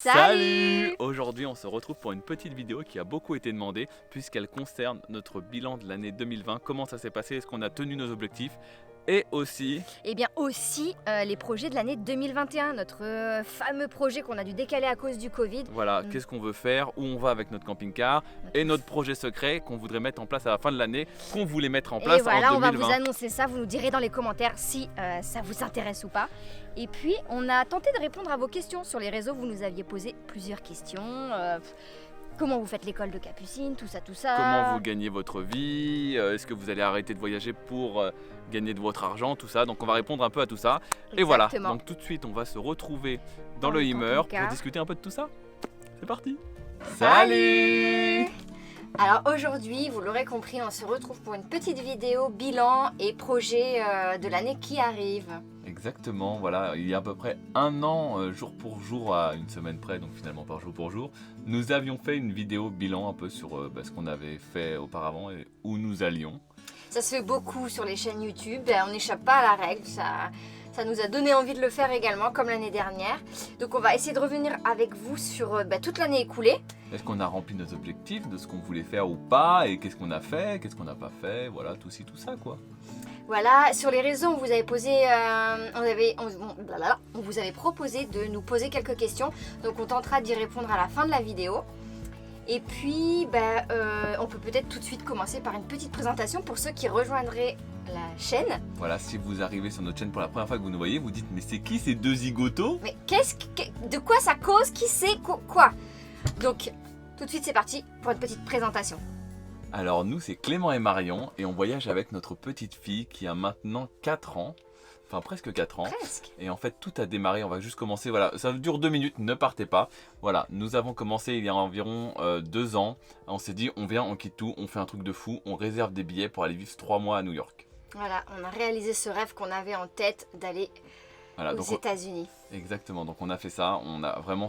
Salut! Aujourd'hui on se retrouve pour une petite vidéo qui a beaucoup été demandée puisqu'elle concerne notre bilan de l'année 2020, comment ça s'est passé, est-ce qu'on a tenu nos objectifs et aussi... Et bien aussi les projets de l'année 2021, notre fameux projet qu'on a dû décaler à cause du Covid. Voilà, qu'est-ce qu'on veut faire, où on va avec notre camping-car et notre projet secret qu'on voudrait mettre en place à la fin de l'année, qu'on voulait mettre en place et voilà, en 2020. on va vous annoncer ça, vous nous direz dans les commentaires si ça vous intéresse ou pas. Et puis on a tenté de répondre à vos questions sur les réseaux, vous nous aviez posé plusieurs questions. Comment vous faites l'école de Capucine, tout ça. Comment vous gagnez votre vie, est-ce que vous allez arrêter de voyager pour gagner de votre argent, tout ça. Donc on va répondre un peu à tout ça. Exactement. Et voilà, donc tout de suite on va se retrouver dans le Hummer pour discuter un peu de tout ça. C'est parti. Salut! Alors aujourd'hui, vous l'aurez compris, on se retrouve pour une petite vidéo bilan et projet de l'année qui arrive. Exactement, voilà, il y a à peu près un an, jour pour jour, à une semaine près, donc finalement par jour pour jour, nous avions fait une vidéo bilan un peu sur ce qu'on avait fait auparavant et où nous allions. Ça se fait beaucoup sur les chaînes YouTube, on n'échappe pas à la règle, ça nous a donné envie de le faire également, comme l'année dernière. Donc on va essayer de revenir avec vous sur toute l'année écoulée. Est-ce qu'on a rempli nos objectifs de ce qu'on voulait faire ou pas, et qu'est-ce qu'on a fait, qu'est-ce qu'on n'a pas fait, voilà, tout ça quoi. Voilà, sur les réseaux, on vous avait posé, on vous avait proposé de nous poser quelques questions, donc on tentera d'y répondre à la fin de la vidéo. Et puis, on peut peut-être tout de suite commencer par une petite présentation pour ceux qui rejoindraient la chaîne. Voilà, si vous arrivez sur notre chaîne pour la première fois que vous nous voyez, vous dites mais c'est qui ces deux zigotos? Mais de quoi ça cause? Qui c'est quoi? Donc, tout de suite c'est parti pour une petite présentation. Alors nous c'est Clément et Marion et on voyage avec notre petite fille qui a maintenant 4 ans. Enfin presque 4 ans. Presque. Et en fait tout a démarré, on va juste commencer, voilà, ça dure 2 minutes, ne partez pas. Voilà, nous avons commencé il y a environ 2 ans. On s'est dit on vient, on quitte tout, on fait un truc de fou, on réserve des billets pour aller vivre 3 mois à New York. Voilà, on a réalisé ce rêve qu'on avait en tête d'aller aux États-Unis. Exactement, donc on a fait ça,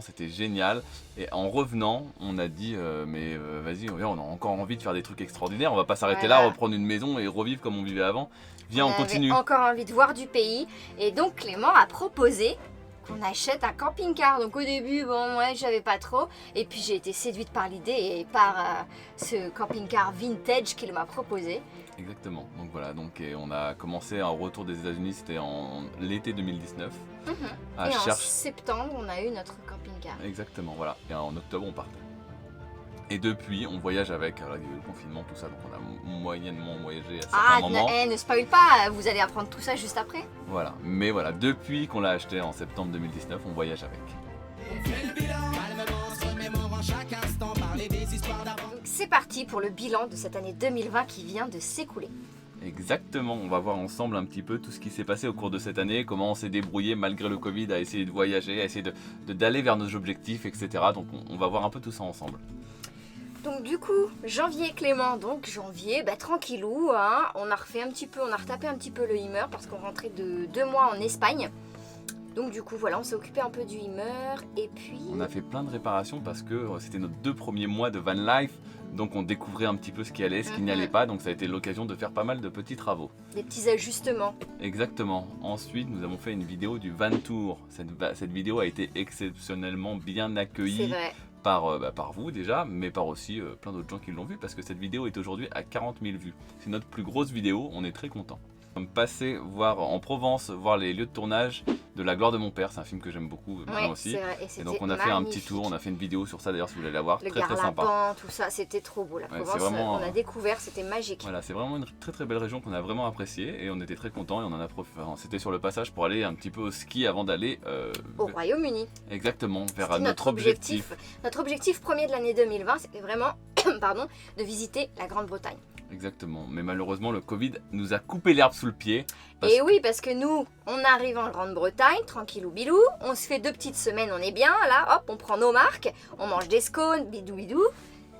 c'était génial. Et en revenant, on a dit vas-y, on a encore envie de faire des trucs extraordinaires, on va pas s'arrêter là, reprendre une maison et revivre comme on vivait avant. Viens, on continue. On avait encore envie de voir du pays et donc Clément a proposé qu'on achète un camping-car. Donc au début, j'avais pas trop. Et puis j'ai été séduite par l'idée et par ce camping-car vintage qu'il m'a proposé. Exactement, donc voilà, on a commencé un retour des États-Unis, c'était en l'été 2019. En septembre, on a eu notre camping-car. Exactement, voilà, et en octobre on partait. Et depuis, on voyage avec, il y a eu le confinement, tout ça, donc on a moyennement voyagé à certains moments. Ne spoil pas, vous allez apprendre tout ça juste après. Voilà, mais voilà, depuis qu'on l'a acheté en septembre 2019, on voyage avec. Donc c'est parti pour le bilan de cette année 2020 qui vient de s'écouler. Exactement, on va voir ensemble un petit peu tout ce qui s'est passé au cours de cette année, comment on s'est débrouillé malgré le Covid à essayer de voyager, à essayer d'aller vers nos objectifs, etc. Donc on va voir un peu tout ça ensemble. Donc du coup, janvier Clément, tranquillou, hein, on a retapé un petit peu le Hummer parce qu'on rentrait de 2 mois en Espagne. Donc du coup voilà, on s'est occupé un peu du Hummer et puis... On a fait plein de réparations parce que c'était nos 2 premiers mois de van life. Donc on découvrait un petit peu ce qui allait, ce qui n'y allait pas. Donc ça a été l'occasion de faire pas mal de petits travaux. Des petits ajustements. Exactement. Ensuite nous avons fait une vidéo du van tour. Cette vidéo a été exceptionnellement bien accueillie. C'est vrai. Par vous déjà, mais par aussi plein d'autres gens qui l'ont vu parce que cette vidéo est aujourd'hui à 40 000 vues. C'est notre plus grosse vidéo, on est très content. On est passé voir en Provence, voir les lieux de tournage de La gloire de mon père, c'est un film que j'aime beaucoup moi aussi. Et donc on a fait un petit tour, on a fait une vidéo sur ça d'ailleurs si vous voulez la voir, très sympa. Tout ça, c'était trop beau. La Provence, vraiment, on a découvert, c'était magique. Voilà, c'est vraiment une très belle région qu'on a vraiment appréciée et on était très contents et on en a profité. C'était sur le passage pour aller un petit peu au ski avant d'aller au Royaume-Uni. Exactement, vers notre objectif. Notre objectif premier de l'année 2020, c'était vraiment de visiter la Grande-Bretagne. Exactement, mais malheureusement le Covid nous a coupé l'herbe sous le pied. Et oui, parce que nous, on arrive en Grande-Bretagne, tranquillou bilou, on se fait 2 petites semaines, on est bien, là, hop, on prend nos marques, on mange des scones, bidou bidou,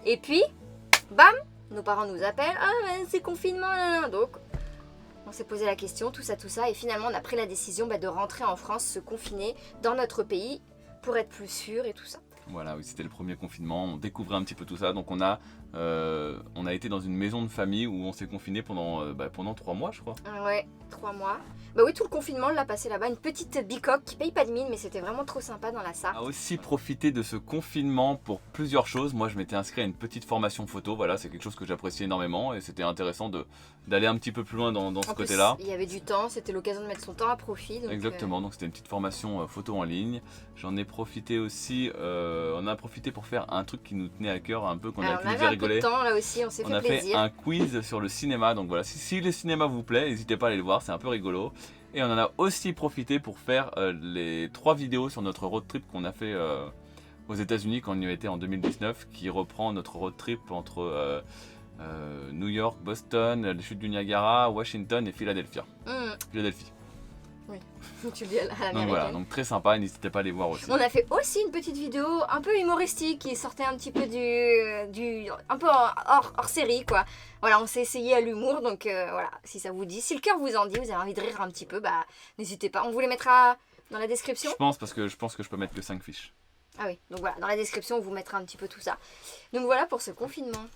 et puis, bam, nos parents nous appellent, c'est confinement, là. Donc, on s'est posé la question, tout ça, et finalement on a pris la décision de rentrer en France, se confiner dans notre pays, pour être plus sûr et tout ça. Voilà, oui, c'était le premier confinement, on découvrait un petit peu tout ça. Donc on a été dans une maison de famille où on s'est confiné pendant 3 mois, je crois. Ouais, 3 mois. Bah oui, tout le confinement, on l'a passé là-bas. Une petite bicoque qui paye pas de mine, mais c'était vraiment trop sympa dans la On Sarthe. a aussi profité de ce confinement pour plusieurs choses. Moi, je m'étais inscrit à une petite formation photo. Voilà, c'est quelque chose que j'apprécie énormément et c'était intéressant d'aller un petit peu plus loin dans ce En plus, côté-là. il y avait du temps, c'était l'occasion de mettre son temps à profit. Donc, Exactement, donc c'était une petite formation photo en ligne. J'en ai profité aussi, on a profité pour faire un truc qui nous tenait à cœur un peu, qu'on a alors, pu on nous avait faire un peu de rigoler. temps là aussi, on s'est On fait a fait plaisir. un quiz sur le cinéma, donc voilà, si le cinéma vous plaît, n'hésitez pas à aller le voir, c'est un peu rigolo. Et on en a aussi profité pour faire les 3 vidéos sur notre road trip qu'on a fait aux États-Unis quand on y était en 2019, qui reprend notre road trip entre New York, Boston, les chutes du Niagara, Washington et Philadelphie. Philadelphie. Tu le dis à Donc l'américaine. voilà, donc très sympa, n'hésitez pas à les voir aussi. On a fait aussi une petite vidéo un peu humoristique qui sortait un petit peu un peu hors série quoi. Voilà, on s'est essayé à l'humour donc voilà, si ça vous dit, si le cœur vous en dit, vous avez envie de rire un petit peu, bah n'hésitez pas. On vous les mettra dans la description. Je pense parce que je pense que je peux mettre que 5 fiches. Ah oui, donc voilà, dans la description on vous mettra un petit peu tout ça. Donc voilà pour ce confinement.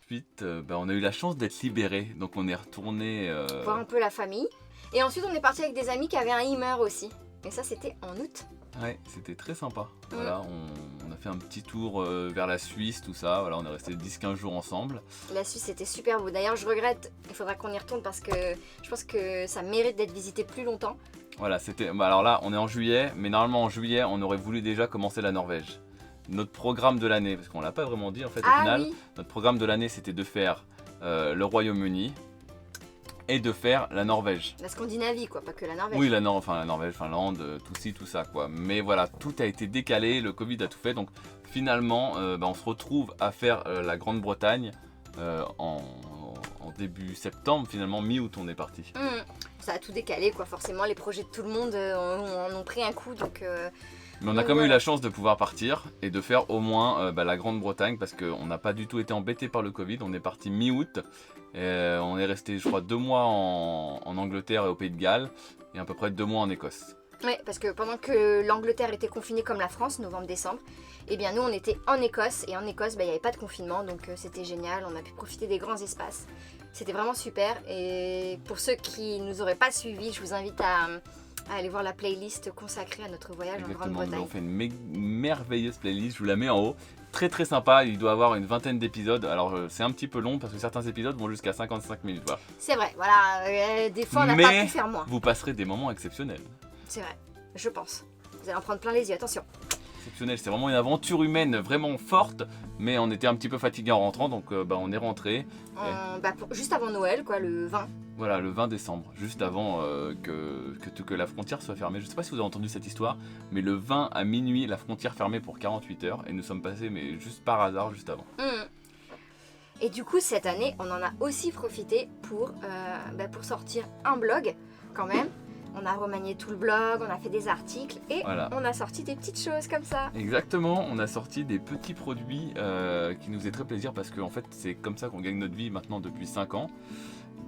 Ensuite, on a eu la chance d'être libérés, donc on est retourné. Voir un peu la famille. Et ensuite on est parti avec des amis qui avaient un Hummer aussi. Et ça c'était en août. Ouais, c'était très sympa. Voilà, on a fait un petit tour vers la Suisse, tout ça. Voilà, on est resté 10-15 jours ensemble. La Suisse c'était super beau. D'ailleurs je regrette, il faudra qu'on y retourne parce que je pense que ça mérite d'être visité plus longtemps. Voilà, c'était. Alors là, on est en juillet, mais normalement en juillet, on aurait voulu déjà commencer la Norvège. Notre programme de l'année, parce qu'on l'a pas vraiment dit en fait au final, oui. notre programme de l'année c'était de faire le Royaume-Uni et de faire la Norvège. La Scandinavie quoi, pas que la Norvège. Oui, la Norvège, Finlande, tout ça quoi. Mais voilà, tout a été décalé, le Covid a tout fait, donc finalement, on se retrouve à faire la Grande-Bretagne en début septembre, finalement mi-août on est parti. Ça a tout décalé quoi, forcément les projets de tout le monde en ont pris un coup donc... Mais on a quand même eu la chance de pouvoir partir et de faire au moins la Grande-Bretagne parce qu'on n'a pas du tout été embêté par le Covid. On est parti mi-août, on est resté je crois 2 mois en Angleterre et au Pays de Galles et à peu près 2 mois en Écosse. Oui, parce que pendant que l'Angleterre était confinée comme la France, novembre-décembre, eh bien nous on était en Écosse et en Écosse il n'y avait pas de confinement donc c'était génial, on a pu profiter des grands espaces. C'était vraiment super et pour ceux qui ne nous auraient pas suivis, je vous invite à aller voir la playlist consacrée à notre voyage en Grande-Bretagne. On fait une merveilleuse playlist, je vous la mets en haut. Très très sympa, il doit avoir une 20aine d'épisodes. Alors c'est un petit peu long parce que certains épisodes vont jusqu'à 55 minutes. Voilà. C'est vrai, voilà, des fois on n'a pas pu faire moins. Vous passerez des moments exceptionnels. C'est vrai, je pense. Vous allez en prendre plein les yeux, attention. Exceptionnel, c'est vraiment une aventure humaine vraiment forte, mais on était un petit peu fatigué en rentrant, donc on est rentré. Juste avant Noël, quoi, le 20. Voilà, le 20 décembre, juste avant que la frontière soit fermée. Je ne sais pas si vous avez entendu cette histoire, mais le 20 à minuit, la frontière fermée pour 48 heures, et nous sommes passés, mais juste par hasard, juste avant. Et du coup, cette année, on en a aussi profité pour sortir un blog, quand même. On a remanié tout le blog, on a fait des articles et voilà. On a sorti des petites choses comme ça. Exactement, on a sorti des petits produits qui nous faisaient très plaisir parce qu'en fait c'est comme ça qu'on gagne notre vie maintenant depuis 5 ans.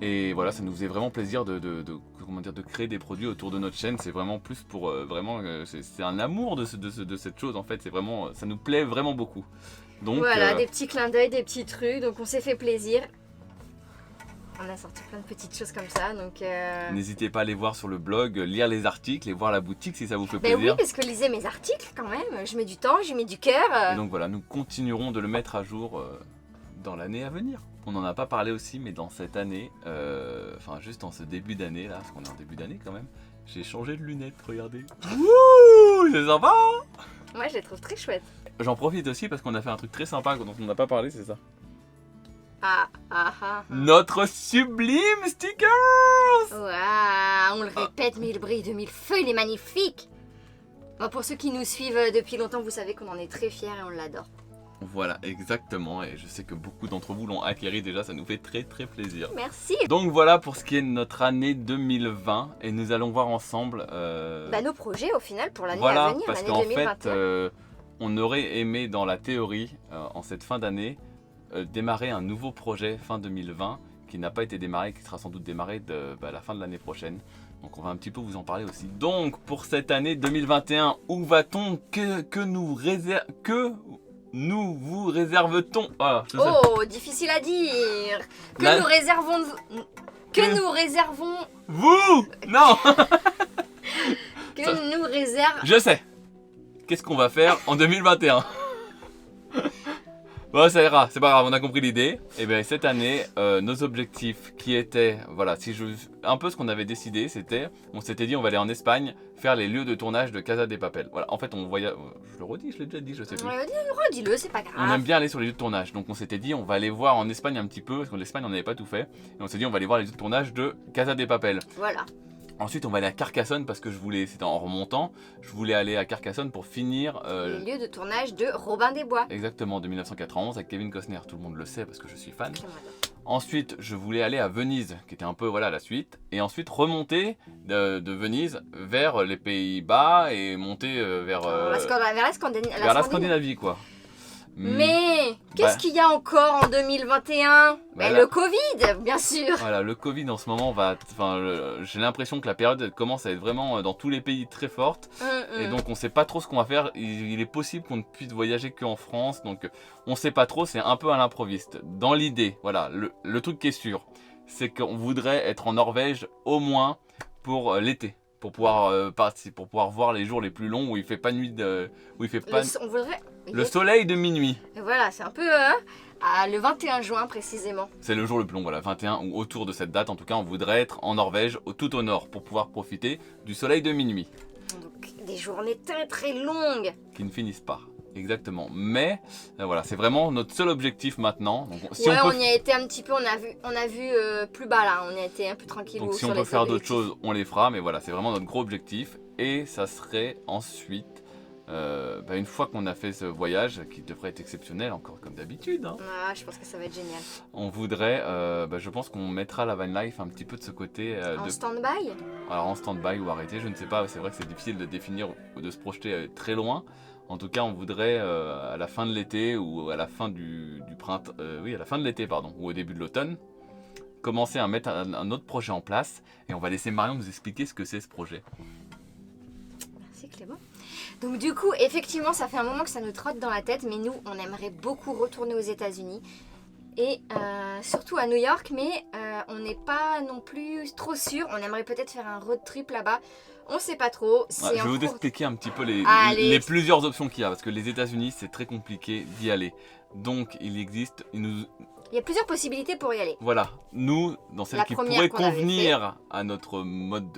Et voilà, ça nous faisait vraiment plaisir de créer des produits autour de notre chaîne. C'est vraiment plus pour c'est un amour de cette chose en fait. C'est vraiment, ça nous plaît vraiment beaucoup. Donc, voilà, des petits clins d'œil, des petits trucs. Donc on s'est fait plaisir. On a sorti plein de petites choses comme ça, donc... N'hésitez pas à aller voir sur le blog, lire les articles et voir la boutique si ça vous fait plaisir. Oui, parce que lisez mes articles quand même, je mets du temps, j'y mets du cœur. Et donc voilà, nous continuerons de le mettre à jour dans l'année à venir. On n'en a pas parlé aussi, mais dans cette année, juste en ce début d'année, là, parce qu'on est en début d'année quand même, j'ai changé de lunettes, regardez. Wouh, c'est sympa. Moi, je les trouve très chouettes. J'en profite aussi parce qu'on a fait un truc très sympa dont on n'a pas parlé, c'est ça. Notre sublime sticker. Waouh, on le répète, mais il brille de mille feux, il est magnifique. Bon, pour ceux qui nous suivent depuis longtemps, vous savez qu'on en est très fiers et on l'adore. Voilà, exactement, et je sais que beaucoup d'entre vous l'ont acquéri déjà, ça nous fait très très plaisir. Merci. Donc voilà pour ce qui est de notre année 2020, et nous allons voir ensemble... nos projets au final pour l'année à venir, parce l'année qu'en 2021. fait, on aurait aimé dans la théorie, en cette fin d'année, démarrer un nouveau projet fin 2020 qui n'a pas été démarré, qui sera sans doute démarré à la fin de l'année prochaine. Donc on va un petit peu vous en parler aussi. Donc pour cette année 2021, où va-t-on? Que nous vous réserve-t-on? Voilà, je sais. Oh, difficile à dire. Que Là- nous réservons... Que nous réservons... Vous Non Que Ça- nous réserve... Je sais. Qu'est-ce qu'on va faire en 2021? Bon, ça ira, c'est pas grave, on a compris l'idée. Et bien cette année, nos objectifs qui étaient, voilà, un peu ce qu'on avait décidé, c'était, on s'était dit on va aller en Espagne faire les lieux de tournage de Casa de Papel. Voilà, en fait on voyait, je le redis, je l'ai déjà dit, je sais plus. Redis-le, c'est pas On aime grave. bien aller sur les lieux de tournage, donc on s'était dit on va aller voir en Espagne un petit peu, parce qu'en Espagne on n'avait pas tout fait. Et on s'est dit on va aller voir les lieux de tournage de Casa de Papel. Voilà. Ensuite on va aller à Carcassonne parce que c'était en remontant, je voulais aller à Carcassonne pour finir... Les lieux de tournage de Robin des Bois. Exactement, de 1991 avec Kevin Costner, tout le monde le sait parce que je suis fan. J'aimerais bien. Ensuite, je voulais aller à Venise, qui était un peu voilà la suite, et ensuite remonter de Venise vers les Pays-Bas et monter vers la Scandinavie quoi. Mais qu'est-ce qu'il y a encore en 2021? Voilà. Le Covid, bien sûr. Voilà, le Covid en ce moment j'ai l'impression que la période elle commence à être vraiment dans tous les pays très forte. Et donc on sait pas trop ce qu'on va faire. Il est possible qu'on ne puisse voyager qu'en France, donc on sait pas trop, c'est un peu à l'improviste. Dans l'idée, voilà, le truc qui est sûr, c'est qu'on voudrait être en Norvège au moins pour l'été. Pour pouvoir voir les jours les plus longs où il fait pas nuit où il fait pas On voudrait... le soleil de minuit. Et voilà, c'est un peu le 21 juin précisément. C'est le jour le plus long, voilà, 21 ou autour de cette date. En tout cas, on voudrait être en Norvège, tout au nord, pour pouvoir profiter du soleil de minuit. Donc des journées très très longues. Qui ne finissent pas. Exactement. Mais voilà, c'est vraiment notre seul objectif maintenant. Donc, On y a été un petit peu, on a vu plus bas là, on y a été un peu tranquille. Donc si on peut faire d'autres choses, on les fera. Mais voilà, c'est vraiment notre gros objectif. Et ça serait ensuite, une fois qu'on a fait ce voyage, qui devrait être exceptionnel encore comme d'habitude. Hein, je pense que ça va être génial. on voudrait, je pense qu'on mettra la van life un petit peu de ce côté. En stand-by. Alors en stand-by ou arrêté, je ne sais pas. C'est vrai que c'est difficile de définir ou de se projeter très loin. En tout cas, on voudrait à la fin de l'été ou à la fin du printemps, à la fin de l'été, pardon, ou au début de l'automne, commencer à mettre un autre projet en place. Et on va laisser Marion nous expliquer ce que c'est ce projet. Merci Clément. Donc du coup, effectivement, ça fait un moment que ça nous trotte dans la tête, mais nous, on aimerait beaucoup retourner aux États-Unis. Et surtout à New York, mais on n'est pas non plus trop sûr. On aimerait peut-être faire un road trip là-bas. On sait pas trop. Je vais vous expliquer un petit peu les plusieurs options qu'il y a, parce que les États-Unis c'est très compliqué d'y aller. Donc il y a plusieurs possibilités pour y aller. Voilà, nous, dans celle qui pourrait convenir à notre mode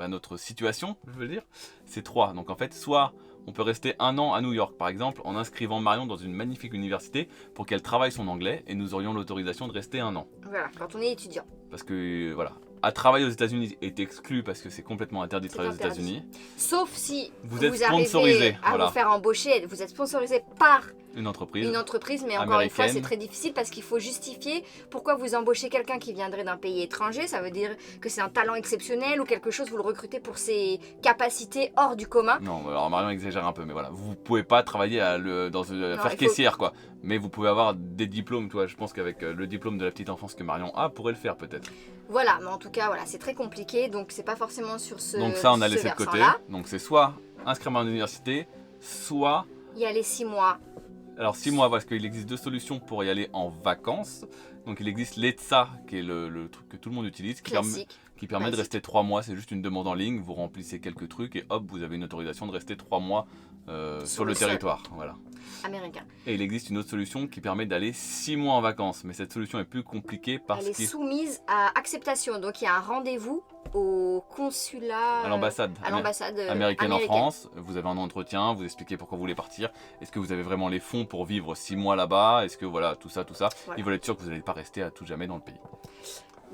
à notre situation, je veux dire, c'est 3. Donc en fait, soit on peut rester 1 an à New York, par exemple, en inscrivant Marion dans une magnifique université pour qu'elle travaille son anglais, et nous aurions l'autorisation de rester 1 an. Voilà, quand on est étudiant. Parce que voilà, à travailler aux États-Unis est exclu parce que c'est complètement interdit de travailler aux États-Unis. Sauf si vous êtes sponsorisé à vous faire embaucher, vous êtes sponsorisé par une entreprise, mais encore une fois, c'est très difficile parce qu'il faut justifier pourquoi vous embauchez quelqu'un qui viendrait d'un pays étranger. Ça veut dire que c'est un talent exceptionnel ou quelque chose, vous le recrutez pour ses capacités hors du commun. Non, alors Marion exagère un peu, mais voilà, vous pouvez pas travailler faire caissière, quoi. Mais vous pouvez avoir des diplômes, toi. Je pense qu'avec le diplôme de la petite enfance que Marion a, pourrait le faire peut-être. Voilà, mais en tout cas, voilà, c'est très compliqué, donc c'est pas forcément sur ce. Donc ça, on a laissé de côté. Donc c'est soit inscrire à l'université, soit y aller 6 mois. Alors 6 mois, parce qu'il existe 2 solutions pour y aller en vacances. Donc il existe l'ETSA, qui est le truc que tout le monde utilise, qui permet de rester 3 mois. C'est juste une demande en ligne, vous remplissez quelques trucs et hop, vous avez une autorisation de rester 3 mois sur le territoire. Voilà. Américain. Et il existe une autre solution qui permet d'aller 6 mois en vacances. Mais cette solution est plus compliquée parce qu'elle est soumise à acceptation. Donc il y a un rendez-vous au consulat, à l'ambassade américaine en France. Vous avez un entretien, vous expliquez pourquoi vous voulez partir. Est-ce que vous avez vraiment les fonds pour vivre 6 mois là-bas? Est-ce que voilà, tout ça. Voilà. Ils veulent être sûrs que vous n'allez pas rester à tout jamais dans le pays.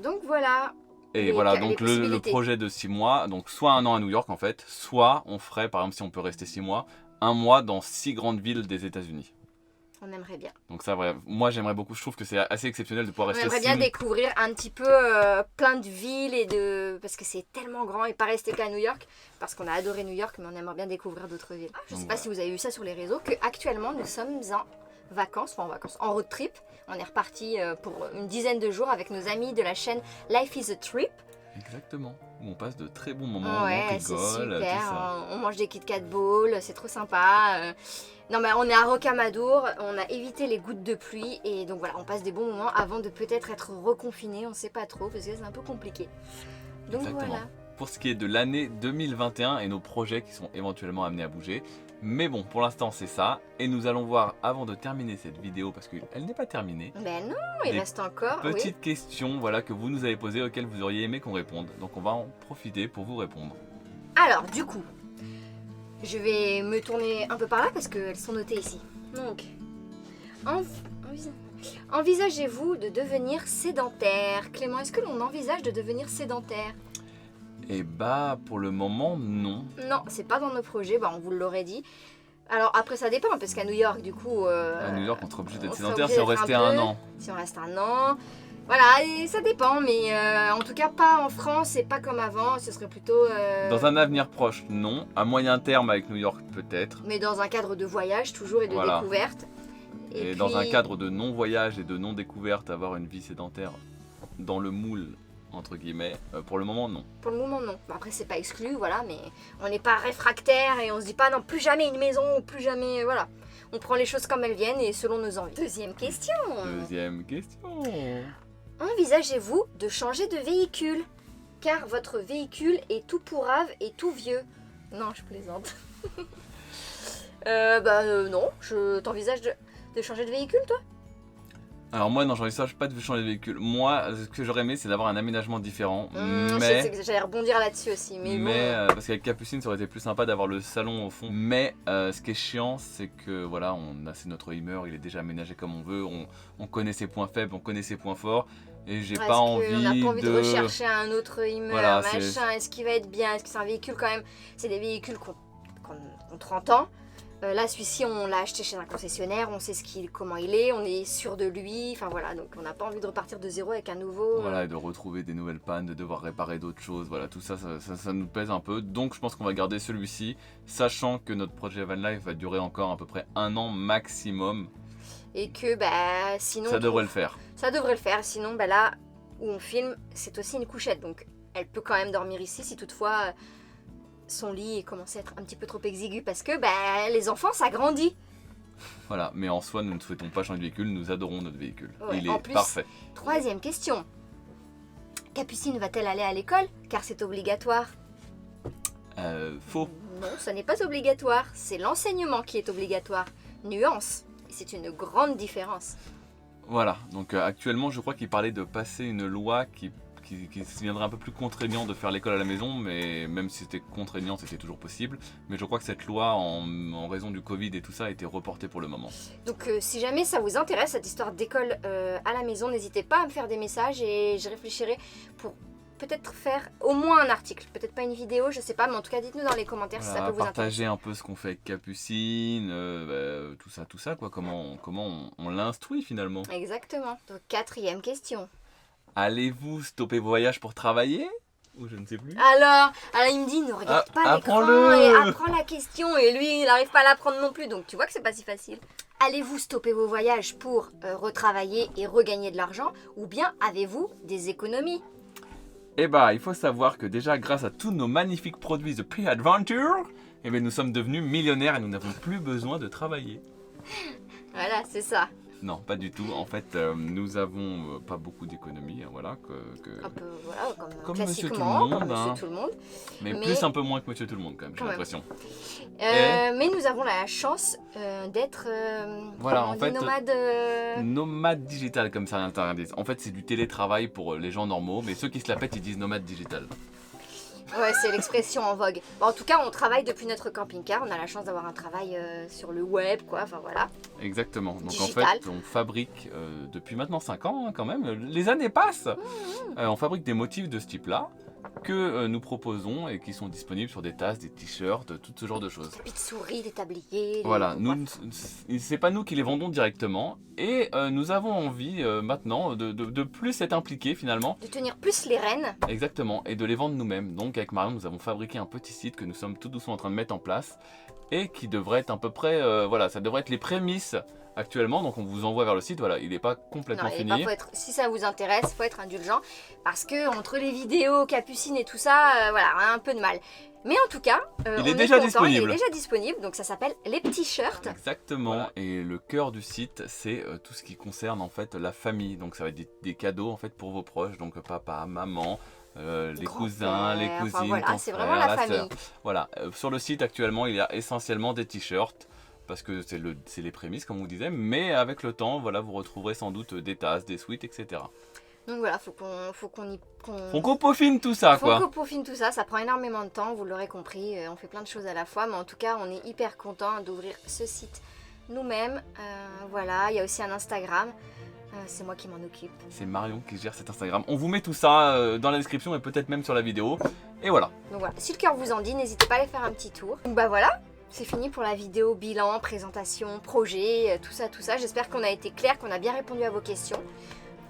Donc voilà. Et voilà, donc le projet de 6 mois, donc soit 1 an à New York en fait, soit on ferait, par exemple si on peut rester 6 mois, 1 mois dans 6 grandes villes des États-Unis. On aimerait bien. Donc ça, moi j'aimerais beaucoup, je trouve que c'est assez exceptionnel de pouvoir rester. On aimerait bien découvrir un petit peu plein de villes parce que c'est tellement grand et pas rester qu'à New York, parce qu'on a adoré New York, mais on aimerait bien découvrir d'autres villes. Je ne sais pas si vous avez vu ça sur les réseaux, qu'actuellement nous sommes en road trip. On est reparti pour une dizaine de jours avec nos amis de la chaîne Life is a Trip. Exactement. Où on passe de très bons moments, Ouais, on c'est rigole, tout super. ça. On mange des Kit Kat Balls, c'est trop sympa. Non, mais on est à Rocamadour, on a évité les gouttes de pluie et donc voilà, on passe des bons moments avant de peut-être être reconfiné. On sait pas trop parce que c'est un peu compliqué. Donc Exactement. voilà. Pour ce qui est de l'année 2021 et nos projets qui sont éventuellement amenés à bouger. Mais bon, pour l'instant c'est ça. Et nous allons voir, avant de terminer cette vidéo, parce qu'elle n'est pas terminée, Ben non, il Des reste encore. Oui. petites questions voilà, que vous nous avez posées auxquelles vous auriez aimé qu'on réponde. Donc on va en profiter pour vous répondre. Alors, du coup, je vais me tourner un peu par là parce qu'elles sont notées ici. Donc, envisagez-vous de devenir sédentaire? Clément, est-ce que l'on envisage de devenir sédentaire? Et bah pour le moment non. Non, c'est pas dans nos projets, bah, on vous l'aurait dit. Alors après ça dépend, parce qu'à New York du coup... À New York on serait obligé on d'être serait sédentaire obligé si on d'être restait un un peu. an. Si on reste un an... Voilà, et ça dépend, mais en tout cas pas en France et pas comme avant, ce serait plutôt... Dans un avenir proche, non. À moyen terme avec New York peut-être. Mais dans un cadre de voyage toujours et de Voilà. découverte. Et puis- dans un cadre de non-voyage et de non-découverte, avoir une vie sédentaire dans le moule, entre guillemets, pour le moment non. Pour le moment, non. Bon, après, c'est pas exclu, voilà, mais on n'est pas réfractaire et on se dit pas non, plus jamais une maison, plus jamais. Voilà. On prend les choses comme elles viennent et selon nos envies. Deuxième question. Deuxième question. Envisagez-vous de changer de véhicule? Car votre véhicule est tout pourrave et tout vieux. Non, je plaisante. Non, t'envisages de changer de véhicule, toi? Alors moi non, j'envisage pas de changer de véhicule. Moi, ce que j'aurais aimé, c'est d'avoir un aménagement différent. Je sais que j'allais rebondir là-dessus aussi, mais bon. Parce qu'avec Capucine, ça aurait été plus sympa d'avoir le salon au fond. Mais ce qui est chiant, c'est que voilà, c'est notre Hummer, il est déjà aménagé comme on veut. On connaît ses points faibles, on connaît ses points forts. Et j'ai pas envie on n'a pas envie de de rechercher un autre Hummer, Voilà, machin. Est-ce qu'il va être bien? Est-ce que c'est un véhicule quand même? C'est des véhicules qui ont 30 ans. Là, celui-ci, on l'a acheté chez un concessionnaire, on sait comment il est, on est sûr de lui. Enfin voilà, donc on n'a pas envie de repartir de zéro avec un nouveau. Voilà, et de retrouver des nouvelles pannes, de devoir réparer d'autres choses, voilà, tout ça, ça nous pèse un peu. Donc je pense qu'on va garder celui-ci, sachant que notre projet Van Life va durer encore à peu près un an maximum. Et que sinon. Ça devrait le faire. Ça devrait le faire, sinon là où on filme, c'est aussi une couchette, donc elle peut quand même dormir ici si toutefois son lit commence à être un petit peu trop exigu parce que les enfants ça grandit. Voilà, mais en soi, nous ne souhaitons pas changer de véhicule, nous adorons notre véhicule. Ouais, Il en est plus, parfait. Troisième question. Capucine va-t-elle aller à l'école car c'est obligatoire? Faux. Non, ce n'est pas obligatoire, c'est l'enseignement qui est obligatoire. Nuance, et c'est une grande différence. Voilà, donc actuellement, je crois qu'il parlait de passer une loi qui deviendrait un peu plus contraignant de faire l'école à la maison, mais même si c'était contraignant, c'était toujours possible. Mais je crois que cette loi, en raison du Covid et tout ça, a été reportée pour le moment. Donc si jamais ça vous intéresse, cette histoire d'école à la maison, n'hésitez pas à me faire des messages et je réfléchirai pour peut-être faire au moins un article. Peut-être pas une vidéo, je sais pas, mais en tout cas dites-nous dans les commentaires si ça peut vous partager intéresser. un peu ce qu'on fait avec Capucine, tout ça, quoi. Comment on l'instruit finalement. Exactement. Donc quatrième question. Allez-vous stopper vos voyages pour travailler? Ou je ne sais plus. Alors il me dit ne regarde pas l'écran apprends-le. et apprends la question et lui il n'arrive pas à l'apprendre non plus donc tu vois que c'est pas si facile. Allez-vous stopper vos voyages pour retravailler et regagner de l'argent ou bien avez-vous des économies? Eh bah, il faut savoir que déjà grâce à tous nos magnifiques produits The P-Adventure, nous sommes devenus millionnaires et nous n'avons plus besoin de travailler. Voilà, c'est ça. Non, pas du tout. En fait, nous avons pas beaucoup d'économies, hein, voilà. Un peu, voilà, Comme classiquement, Monsieur Tout le Monde, comme Monsieur hein. Tout le Monde. Mais plus un peu moins que Monsieur Tout le Monde quand même, j'ai Quand même. l'impression. Mais nous avons la chance d'être Voilà, en fait, nomades. Nomade digital, comme ça interdit. En fait, c'est du télétravail pour les gens normaux, mais ceux qui se la pètent, ils disent nomade digital. Ouais, c'est l'expression en vogue. Bon, en tout cas, on travaille depuis notre camping-car. On a la chance d'avoir un travail sur le web, quoi. Enfin, voilà. Exactement. Donc Digital. en fait, on fabrique depuis maintenant 5 ans hein, quand même. Les années passent. On fabrique des motifs de ce type-là que nous proposons et qui sont disponibles sur des tasses, des t-shirts, tout ce genre de choses. Des petites souris, des tabliers. Voilà, c'est pas nous qui les vendons directement et nous avons envie maintenant de plus être impliqués finalement. De tenir plus les rênes. Exactement, et de les vendre nous-mêmes. Donc avec Marion, nous avons fabriqué un petit site que nous sommes tout doucement en train de mettre en place et qui devrait être à peu près, voilà, ça devrait être les prémices actuellement, donc on vous envoie vers le site. Voilà, il n'est pas complètement Non, fini. si ça vous intéresse, faut être indulgent parce que entre les vidéos, Capucine et tout ça, voilà, on a un peu de mal. Mais en tout cas, Il on est est déjà content, disponible. il est déjà disponible, donc ça s'appelle les petits shirts. Exactement, Voilà. et le cœur du site, c'est tout ce qui concerne en fait la famille. Donc ça va être des cadeaux en fait pour vos proches, donc papa, maman, les cousins, les Grand-père, cousines, enfin, voilà, ton c'est frère, vraiment la sœur. famille. Voilà, sur le site actuellement, il y a essentiellement des t-shirts. Parce que c'est les prémices, comme on vous disait, mais avec le temps, voilà, vous retrouverez sans doute des tasses, des suites, etc. Donc voilà, faut qu'on peaufine tout ça, quoi. Faut qu'on peaufine tout ça, ça prend énormément de temps, vous l'aurez compris, on fait plein de choses à la fois, mais en tout cas, on est hyper content d'ouvrir ce site nous-mêmes. Voilà, il y a aussi un Instagram, c'est moi qui m'en occupe. C'est Marion qui gère cet Instagram. On vous met tout ça dans la description et peut-être même sur la vidéo. Et voilà. Donc voilà, si le cœur vous en dit, n'hésitez pas à aller faire un petit tour. Donc bah voilà, c'est fini pour la vidéo bilan, présentation, projet, tout ça. J'espère qu'on a été clair, qu'on a bien répondu à vos questions.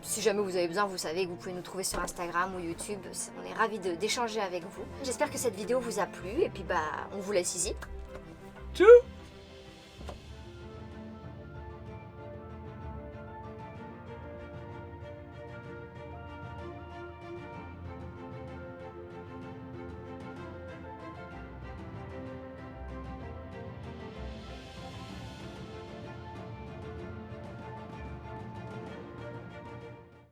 Si jamais vous avez besoin, vous savez que vous pouvez nous trouver sur Instagram ou YouTube. On est ravis d'échanger avec vous. J'espère que cette vidéo vous a plu et puis bah on vous laisse ici. Tchou!